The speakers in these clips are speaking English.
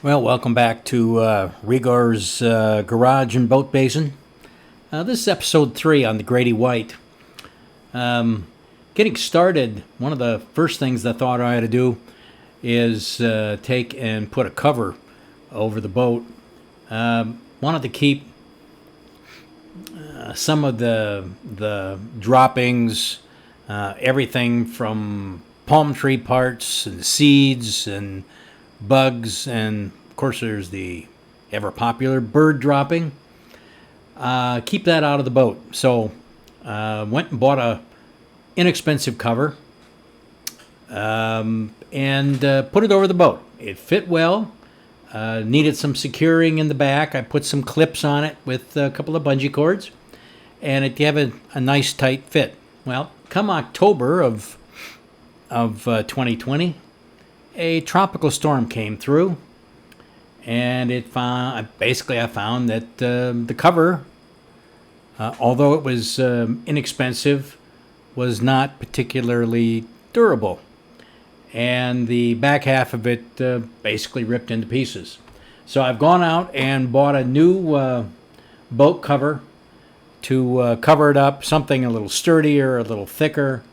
Well, welcome back to Rigor's Garage and Boat Basin. This is episode 3 on the Grady White. Getting started, one of the first things I thought I had to do is take and put a cover over the boat. Wanted to keep some of the droppings, everything from palm tree parts and seeds and bugs, and of course there's the ever popular bird dropping. Keep that out of the boat. So went and bought a inexpensive cover and put it over the boat. It fit well. Needed some securing in the back. I put some clips on it with a couple of bungee cords, and it gave it a nice tight fit. Well, come October of 2020, a tropical storm came through, and I found that the cover, although it was inexpensive, was not particularly durable, and the back half of it basically ripped into pieces. So I've gone out and bought a new boat cover to cover it up, something a little sturdier, a little thicker.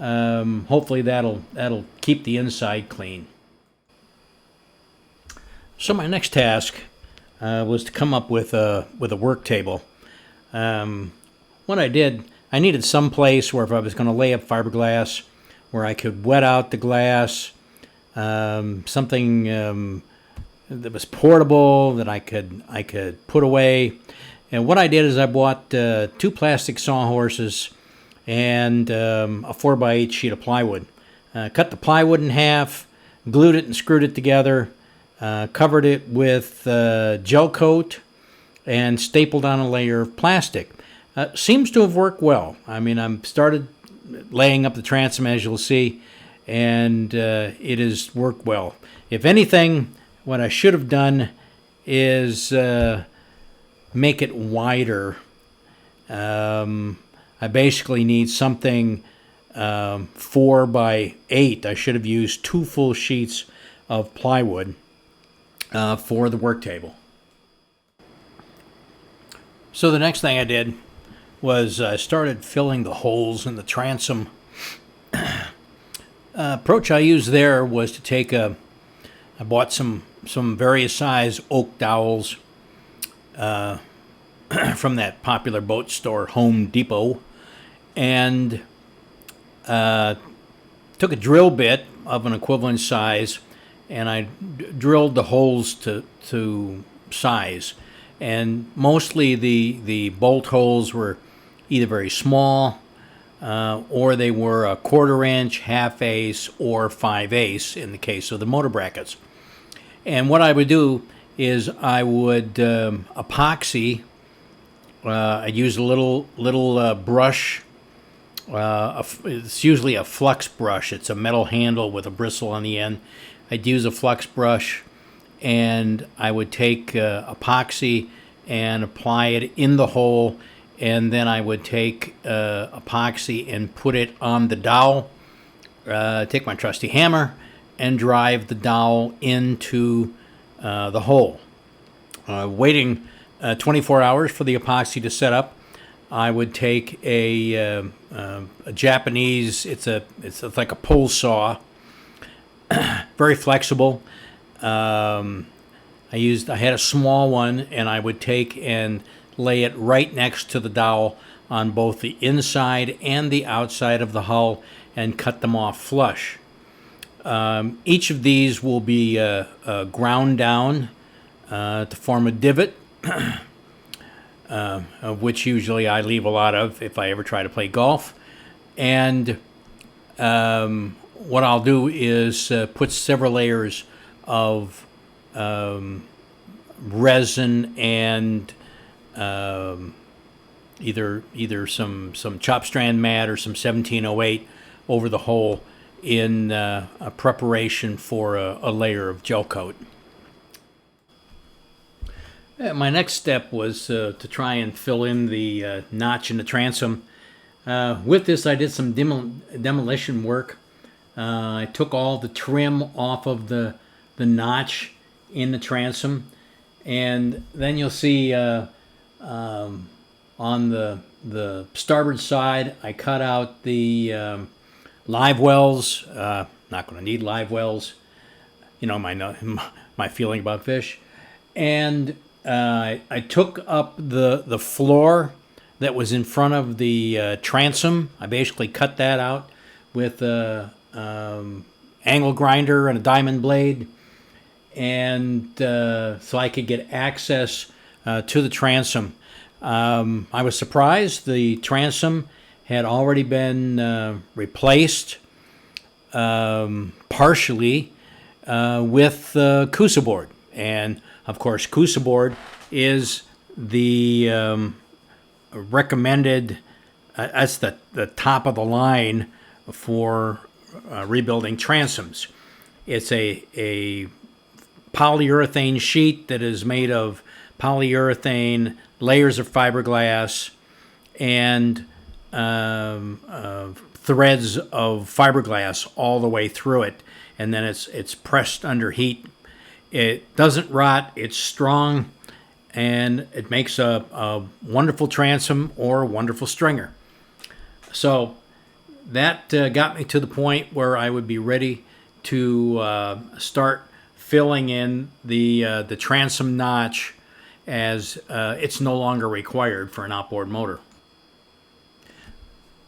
Hopefully that'll keep the inside clean. So my next task was to come up with a work table. What I did, I needed some place where if I was going to lay up fiberglass, where I could wet out the glass, something that was portable that I could put away. And what I did is I bought 2 plastic sawhorses and a 4x8 sheet of plywood. Cut the plywood in half, glued it and screwed it together, covered it with gel coat, and stapled on a layer of plastic. Seems to have worked well. I mean, I'm started laying up the transom, as you'll see, and it has worked well. If anything, what I should have done is make it wider. I basically need something 4x8. I should have used 2 full sheets of plywood for the work table. So the next thing I did was I started filling the holes in the transom. Approach I used there was to take I bought some various size oak dowels from that popular boat store, Home Depot, and took a drill bit of an equivalent size, and I drilled the holes to size. And mostly the bolt holes were either very small or they were a 1/4 inch, 1/2 ace, or 5 ace in the case of the motor brackets. And what I would do is I would epoxy. I'd use a little brush. It's usually a flux brush. It's a metal handle with a bristle on the end. I'd use a flux brush, and I would take epoxy and apply it in the hole, and then I would take epoxy and put it on the dowel, take my trusty hammer, and drive the dowel into the hole. Waiting 24 hours for the epoxy to set up, I would take a Japanese. It's like a pole saw, very flexible. I had a small one, and I would take and lay it right next to the dowel on both the inside and the outside of the hull, and cut them off flush. Each of these will be ground down to form a divot. Of which usually I leave a lot of if I ever try to play golf. And what I'll do is put several layers of resin and either some chop strand mat or some 1708 over the hole in a preparation for a layer of gel coat. My next step was to try and fill in the notch in the transom. With this, I did some demolition work. I took all the trim off of the notch in the transom, and then you'll see on the starboard side, I cut out the live wells. Not going to need live wells. You know my feeling about fish. And I took up the floor that was in front of the transom. I basically cut that out with a angle grinder and a diamond blade, and so I could get access to the transom. I was surprised the transom had already been replaced partially with Coosa Board. And of course, Coosa Board is the recommended, that's the top of the line for rebuilding transoms. It's a polyurethane sheet that is made of polyurethane, layers of fiberglass, and threads of fiberglass all the way through it, and then it's pressed under heat. It doesn't rot, it's strong, and it makes a wonderful transom or a wonderful stringer. So that got me to the point where I would be ready to start filling in the transom notch, as it's no longer required for an outboard motor.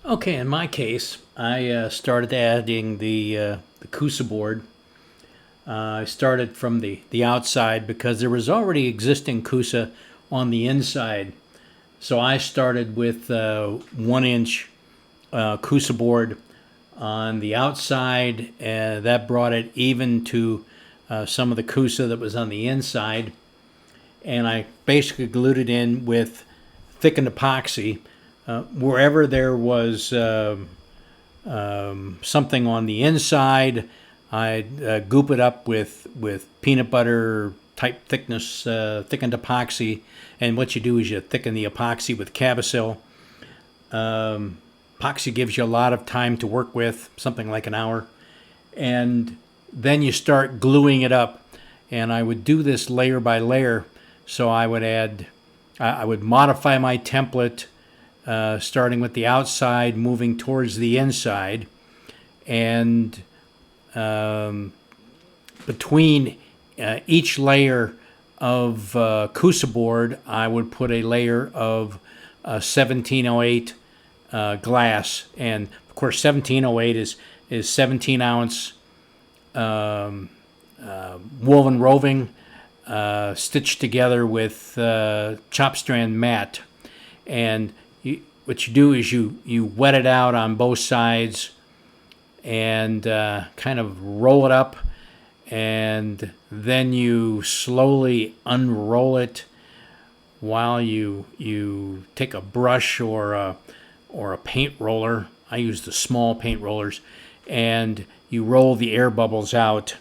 Okay, in my case, I started adding the Coosa Board. I started from the outside because there was already existing Coosa on the inside. So I started with 1-inch Coosa Board on the outside, and that brought it even to some of the Coosa that was on the inside. And I basically glued it in with thickened epoxy. Wherever there was something on the inside, I'd goop it up with peanut butter type thickness, thickened epoxy. And what you do is you thicken the epoxy with Cavasil. Epoxy gives you a lot of time to work with, something like an hour. And then you start gluing it up. And I would do this layer by layer. So I would modify my template, starting with the outside, moving towards the inside, and between each layer of Coosa Board, I would put a layer of 1708 glass, and of course 1708 is 17-ounce woven roving, stitched together with chop strand mat. And what you do is you wet it out on both sides and kind of roll it up, and then you slowly unroll it while you take a brush or a paint roller. I use the small paint rollers, and you roll the air bubbles out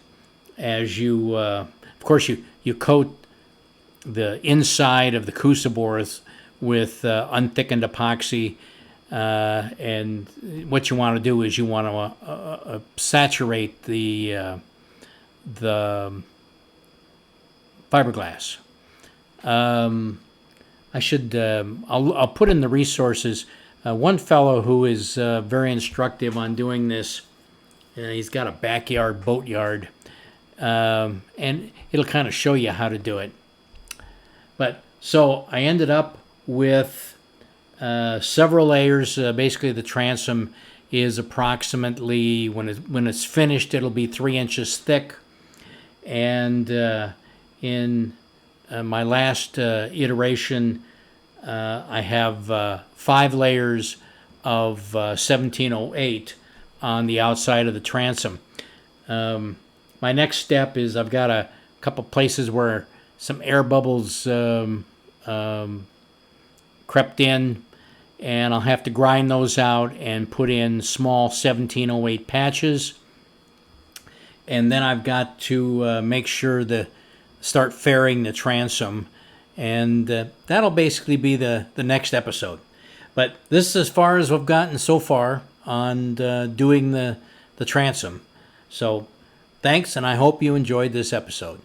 as you, of course, you coat the inside of the Coosa boards with unthickened epoxy, and what you want to do is you want to saturate the fiberglass. I'll put in the resources. One fellow who is very instructive on doing this, he's got a backyard boatyard, and it'll kind of show you how to do it. But so I ended up with several layers. Basically, the transom is approximately, when it's finished, it'll be 3 inches thick. And in my last iteration, I have 5 layers of 1708 on the outside of the transom. My next step is I've got a couple places where some air bubbles crept in, and I'll have to grind those out and put in small 1708 patches. And then I've got to make sure to start fairing the transom, and that'll basically be the next episode. But this is as far as we've gotten so far on doing the transom. So thanks, and I hope you enjoyed this episode.